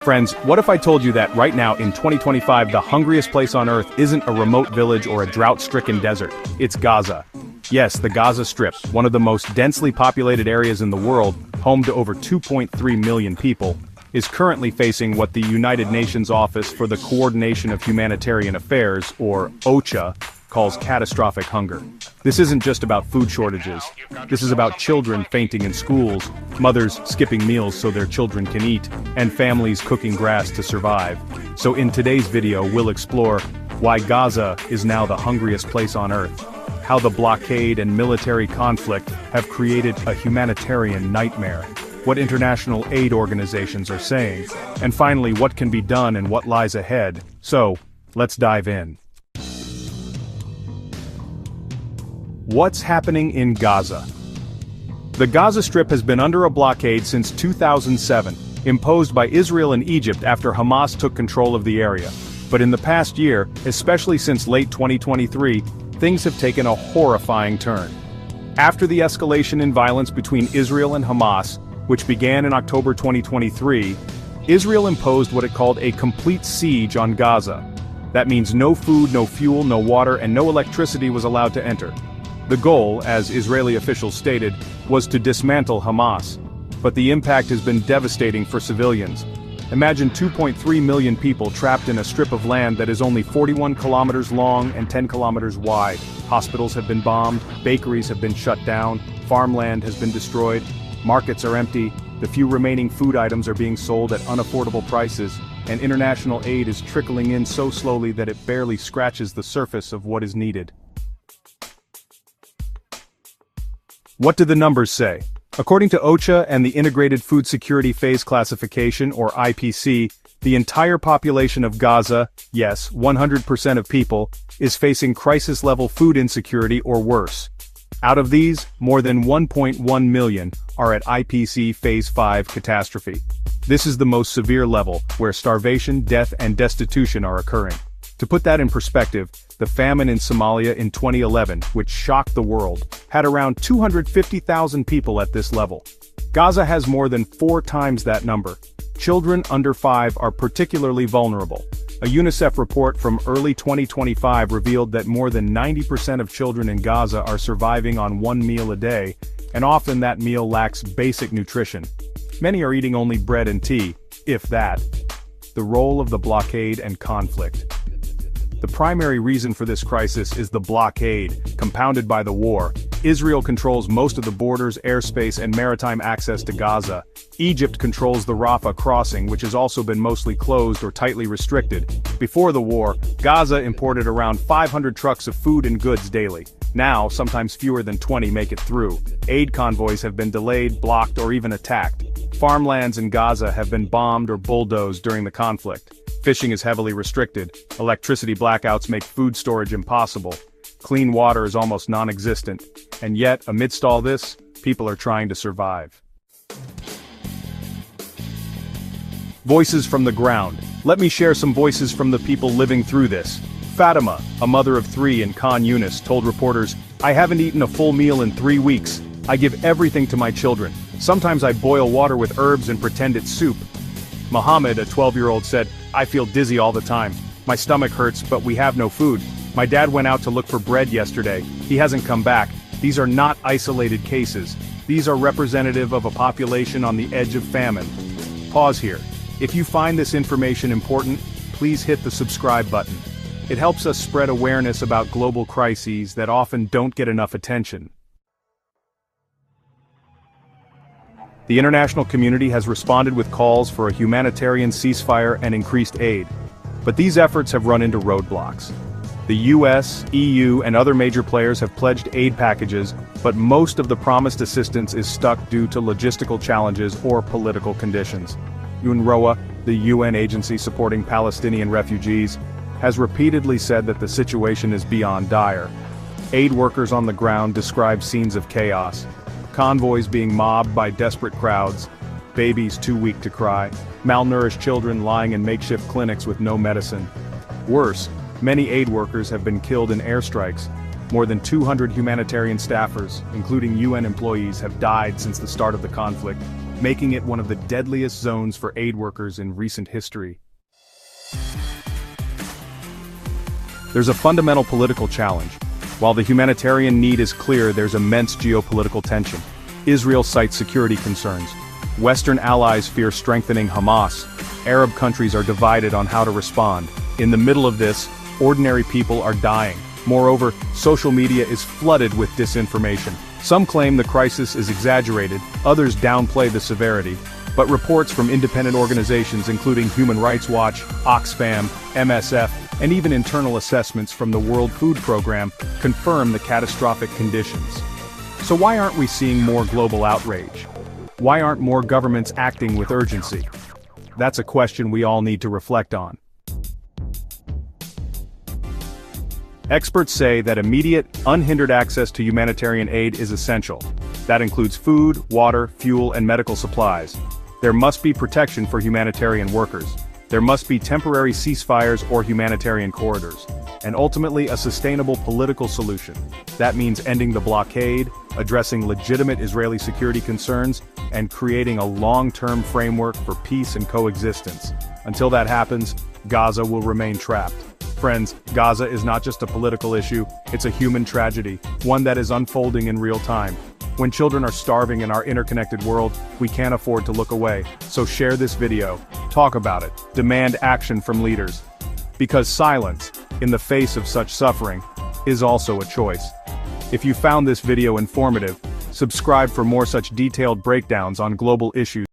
Friends, what if I told you that right now in 2025 the hungriest place on Earth isn't a remote village or a drought-stricken desert, it's Gaza. Yes, the Gaza Strip, one of the most densely populated areas in the world, home to over 2.3 million people, is currently facing what the United Nations Office for the Coordination of Humanitarian Affairs, or OCHA, calls catastrophic hunger. This isn't just about food shortages. This is about children fainting in schools, mothers skipping meals so their children can eat, and families cooking grass to survive. So in today's video we'll explore why Gaza is now the hungriest place on Earth, how the blockade and military conflict have created a humanitarian nightmare, what international aid organizations are saying, and finally what can be done and what lies ahead. So, let's dive in. What's happening in Gaza? The Gaza Strip has been under a blockade since 2007, imposed by Israel and Egypt after Hamas took control of the area. But in the past year, especially since late 2023, things have taken a horrifying turn. After the escalation in violence between Israel and Hamas, which began in October 2023, Israel imposed what it called a complete siege on Gaza. That means no food, no fuel, no water, and no electricity was allowed to enter. The goal, as Israeli officials stated, was to dismantle Hamas. But the impact has been devastating for civilians. Imagine 2.3 million people trapped in a strip of land that is only 41 kilometers long and 10 kilometers wide. Hospitals have been bombed, bakeries have been shut down, farmland has been destroyed, markets are empty, the few remaining food items are being sold at unaffordable prices, and international aid is trickling in so slowly that it barely scratches the surface of what is needed. What do the numbers say? According to OCHA and the Integrated Food Security Phase Classification, or IPC, the entire population of Gaza, yes, 100% of people, is facing crisis-level food insecurity or worse. Out of these, more than 1.1 million are at IPC Phase 5 catastrophe. This is the most severe level, where starvation, death, and destitution are occurring. To put that in perspective, the famine in Somalia in 2011, which shocked the world, had around 250,000 people at this level. Gaza has more than 4 times that number. Children under 5 are particularly vulnerable. A UNICEF report from early 2025 revealed that more than 90% of children in Gaza are surviving on 1 meal a day, and often that meal lacks basic nutrition. Many are eating only bread and tea, if that. The role of the blockade and conflict. The primary reason for this crisis is the blockade, compounded by the war. Israel controls most of the borders, airspace, and maritime access to Gaza. Egypt controls the Rafah crossing, which has also been mostly closed or tightly restricted. Before the war, Gaza imported around 500 trucks of food and goods daily. Now, sometimes fewer than 20 make it through. Aid convoys have been delayed, blocked, or even attacked. Farmlands in Gaza have been bombed or bulldozed during the conflict. Fishing is heavily restricted, electricity blackouts make food storage impossible, clean water is almost non-existent, and yet, amidst all this, people are trying to survive. Voices from the ground. Let me share some voices from the people living through this. Fatima, a mother of 3 in Khan Yunis, told reporters, "I haven't eaten a full meal in 3 weeks. I give everything to my children. Sometimes I boil water with herbs and pretend it's soup." Mohammed, a 12-year-old, said, "I feel dizzy all the time. My stomach hurts, but we have no food. My dad went out to look for bread yesterday. He hasn't come back." These are not isolated cases. These are representative of a population on the edge of famine. Pause here. If you find this information important, please hit the subscribe button. It helps us spread awareness about global crises that often don't get enough attention. The international community has responded with calls for a humanitarian ceasefire and increased aid. But these efforts have run into roadblocks. The US, EU, and other major players have pledged aid packages, but most of the promised assistance is stuck due to logistical challenges or political conditions. UNRWA, the UN agency supporting Palestinian refugees, has repeatedly said that the situation is beyond dire. Aid workers on the ground describe scenes of chaos. Convoys being mobbed by desperate crowds, babies too weak to cry, malnourished children lying in makeshift clinics with no medicine. Worse, many aid workers have been killed in airstrikes. More than 200 humanitarian staffers, including UN employees, have died since the start of the conflict. making it one of the deadliest zones for aid workers in recent history. There's a fundamental political challenge. While the humanitarian need is clear, there's immense geopolitical tension. Israel cites security concerns. Western allies fear strengthening Hamas. Arab countries are divided on how to respond. In the middle of this, ordinary people are dying. Moreover, social media is flooded with disinformation. Some claim the crisis is exaggerated, others downplay the severity, but reports from independent organizations including Human Rights Watch, Oxfam, MSF, and even internal assessments from the World Food Program confirm the catastrophic conditions. So why aren't we seeing more global outrage? Why aren't more governments acting with urgency? That's a question we all need to reflect on. Experts say that immediate, unhindered access to humanitarian aid is essential. That includes food, water, fuel, and medical supplies. There must be protection for humanitarian workers. There must be temporary ceasefires or humanitarian corridors. And ultimately a sustainable political solution. That means ending the blockade, addressing legitimate Israeli security concerns, and creating a long-term framework for peace and coexistence. Until that happens, Gaza will remain trapped. Friends, Gaza is not just a political issue, it's a human tragedy, one that is unfolding in real time. When children are starving in our interconnected world, we can't afford to look away. So share this video, talk about it, demand action from leaders. Because silence, in the face of such suffering, is also a choice. If you found this video informative, subscribe for more such detailed breakdowns on global issues.